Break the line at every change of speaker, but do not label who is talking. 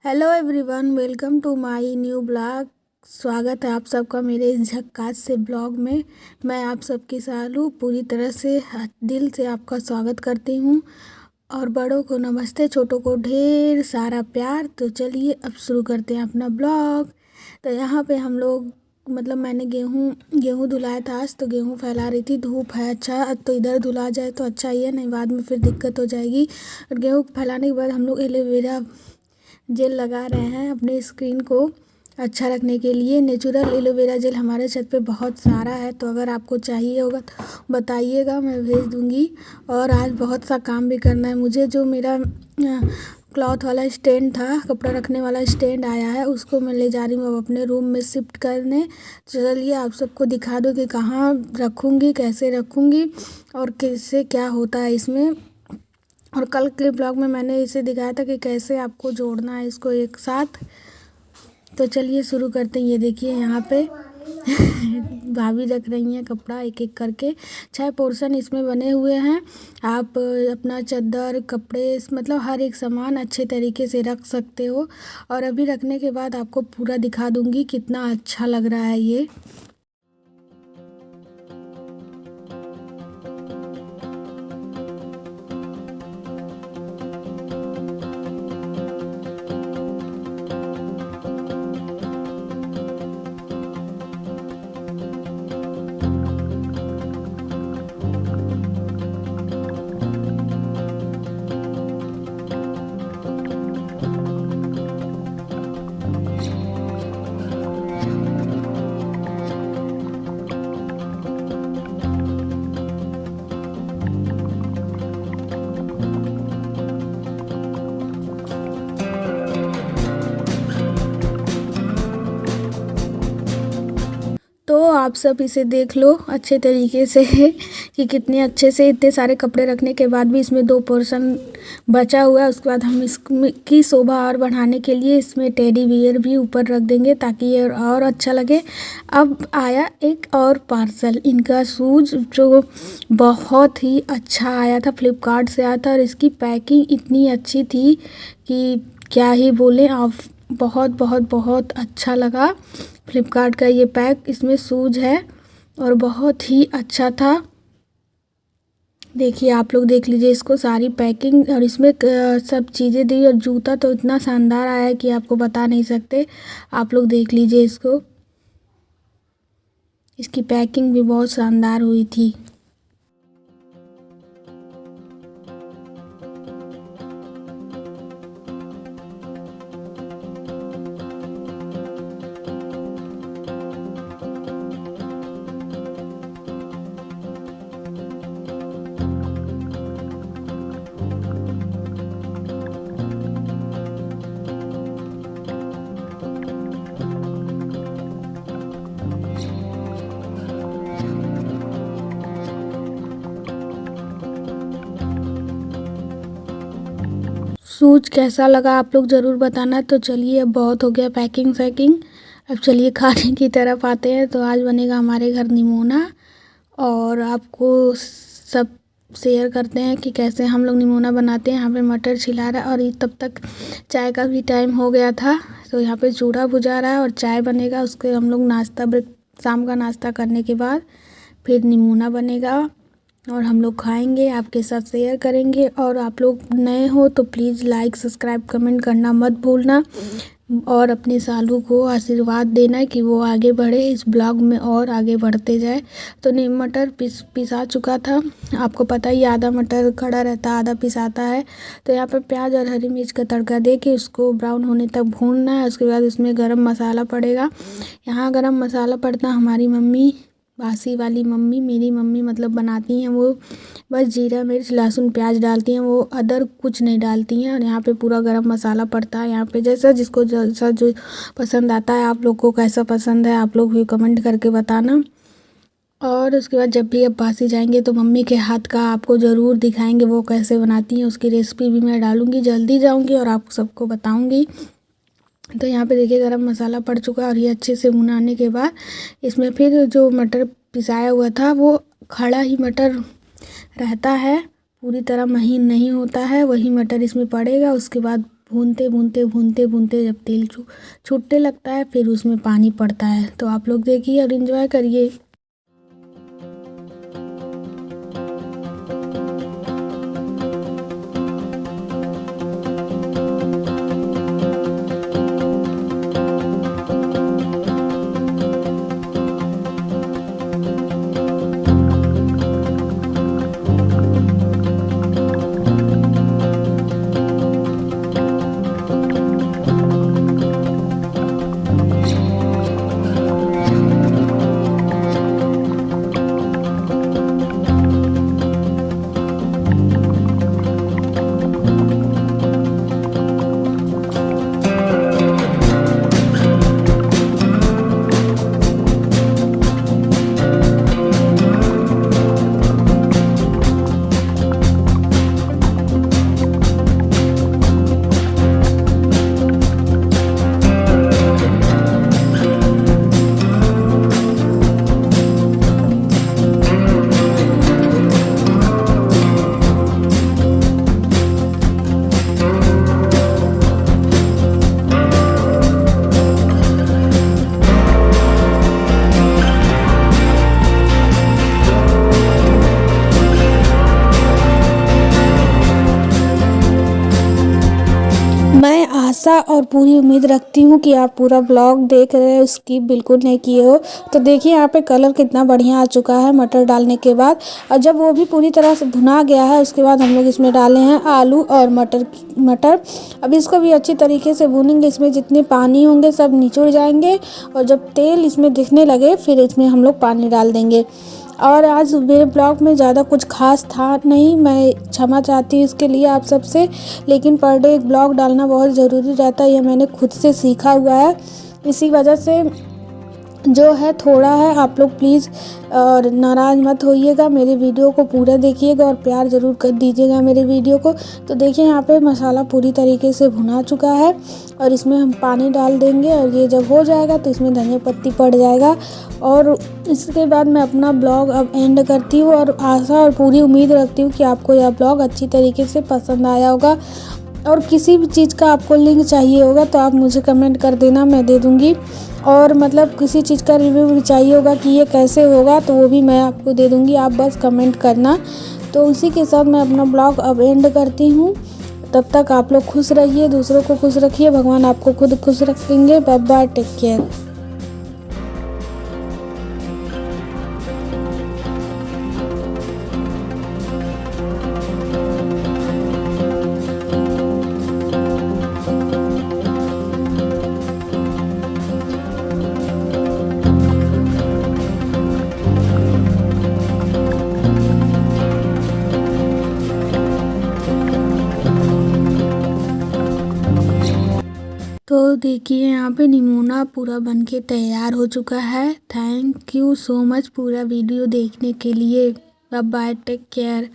Hello everyone, welcome to my new blog. स्वागत है आप सबका मेरे इस झक्कास से ब्लॉग में। मैं आप सबकी सालू पूरी तरह से दिल से आपका स्वागत करती हूँ और बड़ों को नमस्ते, छोटों को ढेर सारा प्यार। तो चलिए अब शुरू करते हैं अपना ब्लॉग। तो यहाँ पे हम लोग मैंने गेहूँ धुलाया था आज, तो गेहूँ फैला रही थी। धूप है, अच्छा तो इधर धुला जाए तो अच्छा ही है, नहीं बाद में फिर दिक्कत हो जाएगी। और गेहूँ फैलाने के बाद हम लोग एलोवेरा जेल लगा रहे हैं अपने स्किन को अच्छा रखने के लिए। नेचुरल एलोवेरा जेल हमारे छत पे बहुत सारा है, तो अगर आपको चाहिए होगा तो बताइएगा, मैं भेज दूँगी। और आज बहुत सा काम भी करना है मुझे। जो मेरा क्लॉथ वाला स्टैंड था, कपड़ा रखने वाला स्टैंड आया है, उसको मैं ले जा रही हूँ अब अपने रूम में शिफ्ट करने। चलिए आप सबको दिखा दो कि कहाँ रखूँगी, कैसे रखूँगी और कैसे क्या होता है इसमें। और कल के ब्लॉग में मैंने इसे दिखाया था कि कैसे आपको जोड़ना है इसको एक साथ। तो चलिए शुरू करते हैं। ये देखिए यहाँ पे भाभी रख रही हैं कपड़ा एक एक करके। 6 पोर्शन इसमें बने हुए हैं। आप अपना चादर, कपड़े, हर एक सामान अच्छे तरीके से रख सकते हो। और अभी रखने के बाद आपको पूरा दिखा दूँगी कितना अच्छा लग रहा है ये। तो आप सब इसे देख लो अच्छे तरीके से कि कितने अच्छे से इतने सारे कपड़े रखने के बाद भी इसमें 2 पोर्शन बचा हुआ है। उसके बाद हम इसकी शोभा और बढ़ाने के लिए इसमें टेडी बियर भी ऊपर रख देंगे ताकि ये और अच्छा लगे। अब आया एक और पार्सल, इनका शूज़ जो बहुत ही अच्छा आया था, फ्लिपकार्ट से आया था। और इसकी पैकिंग इतनी अच्छी थी कि क्या ही बोलें। आप बहुत बहुत बहुत अच्छा लगा फ्लिपकार्ट का ये पैक। इसमें शूज़ है और बहुत ही अच्छा था। देखिए आप लोग देख लीजिए इसको, सारी पैकिंग और इसमें सब चीज़ें दी। और जूता तो इतना शानदार आया है कि आपको बता नहीं सकते। आप लोग देख लीजिए इसको, इसकी पैकिंग भी बहुत शानदार हुई थी। शूज़ कैसा लगा आप लोग ज़रूर बताना। तो चलिए अब बहुत हो गया पैकिंग शैकिंग, अब चलिए खाने की तरफ आते हैं। तो आज बनेगा हमारे घर निमोना और आपको सब शेयर करते हैं कि कैसे हम लोग निमोना बनाते हैं। यहाँ पे मटर छिला रहा है और ये तब तक चाय का भी टाइम हो गया था। तो यहाँ पे चूड़ा भुजा रहा है और चाय बनेगा। उसके हम लोग नाश्ता, शाम का नाश्ता करने के बाद फिर निमोना बनेगा और हम लोग खाएंगे, आपके साथ शेयर करेंगे। और आप लोग नए हो तो प्लीज़ लाइक, सब्सक्राइब, कमेंट करना मत भूलना। और अपने सालू को आशीर्वाद देना कि वो आगे बढ़े इस ब्लॉग में और आगे बढ़ते जाए। तो नीम मटर पिसा चुका था, आपको पता ही, आधा मटर खड़ा रहता आधा पिसाता है। तो यहाँ पर प्याज और हरी मिर्च का तड़का दे के उसको ब्राउन होने तक भूनना है। उसके बाद उसमें गरम मसाला पड़ेगा। यहाँ गरम मसाला पड़ता हमारी मम्मी, बासी वाली मम्मी, मेरी मम्मी बनाती हैं वो बस जीरा, मिर्च, लहसुन, प्याज डालती हैं, वो अदर कुछ नहीं डालती हैं। और यहाँ पे पूरा गरम मसाला पड़ता है। यहाँ पे जैसा जिसको जैसा जो पसंद आता है, आप लोग को कैसा पसंद है आप लोग भी कमेंट करके बताना। और उसके बाद जब भी आप बासी जाएंगे तो मम्मी के हाथ का आपको ज़रूर दिखाएंगे वो कैसे बनाती हैं। उसकी रेसिपी भी मैं डालूँगी, जल्दी जाऊँगी और आप सबको बताऊँगी। तो यहाँ पे देखिए गरम मसाला पड़ चुका है और ये अच्छे से भुनाने के बाद इसमें फिर जो मटर पिसाया हुआ था, वो खड़ा ही मटर रहता है, पूरी तरह महीन नहीं होता है, वही मटर इसमें पड़ेगा। उसके बाद भूनते भूनते भूनते भूनते जब तेल छूटने लगता है फिर उसमें पानी पड़ता है। तो आप लोग देखिए और एंजॉय करिए। मैं आशा और पूरी उम्मीद रखती हूँ कि आप पूरा ब्लॉग देख रहे हैं, स्किप बिल्कुल नहीं किए हो। तो देखिए यहाँ पे कलर कितना बढ़िया आ चुका है मटर डालने के बाद। और जब वो भी पूरी तरह से भुना गया है उसके बाद हम लोग इसमें डाले हैं आलू और मटर। अब इसको भी अच्छी तरीके से भूनेंगे, इसमें जितने पानी होंगे सब निचुड़ जाएंगे और जब तेल इसमें दिखने लगे फिर इसमें हम लोग पानी डाल देंगे। और आज मेरे ब्लॉग में ज़्यादा कुछ खास था नहीं, मैं क्षमा चाहती हूँ इसके लिए आप सबसे। लेकिन पर डे एक ब्लॉग डालना बहुत ज़रूरी रहता है, ये मैंने खुद से सीखा हुआ है। इसी वजह से जो है थोड़ा है, आप लोग प्लीज़ और नाराज़ मत होइएगा, मेरे वीडियो को पूरा देखिएगा और प्यार ज़रूर कर दीजिएगा मेरे वीडियो को। तो देखिए यहाँ पे मसाला पूरी तरीके से भुना चुका है और इसमें हम पानी डाल देंगे और ये जब हो जाएगा तो इसमें धनिया पत्ती पड़ जाएगा। और इसके बाद मैं अपना ब्लॉग अब एंड करती हूँ और आशा और पूरी उम्मीद रखती हूँ कि आपको यह ब्लॉग अच्छी तरीके से पसंद आया होगा। और किसी भी चीज़ का आपको लिंक चाहिए होगा तो आप मुझे कमेंट कर देना, मैं दे दूँगी। और मतलब किसी चीज़ का रिव्यू भी चाहिए होगा कि ये कैसे होगा तो वो भी मैं आपको दे दूँगी, आप बस कमेंट करना। तो उसी के साथ मैं अपना ब्लॉग अब एंड करती हूँ। तब तक आप लोग खुश रहिए, दूसरों को खुश रखिए, भगवान आपको खुद खुश रखेंगे। Bye bye, take care. तो देखिए यहाँ पे निमोना पूरा बनके तैयार हो चुका है। थैंक यू सो मच पूरा वीडियो देखने के लिए। Bye bye, take care.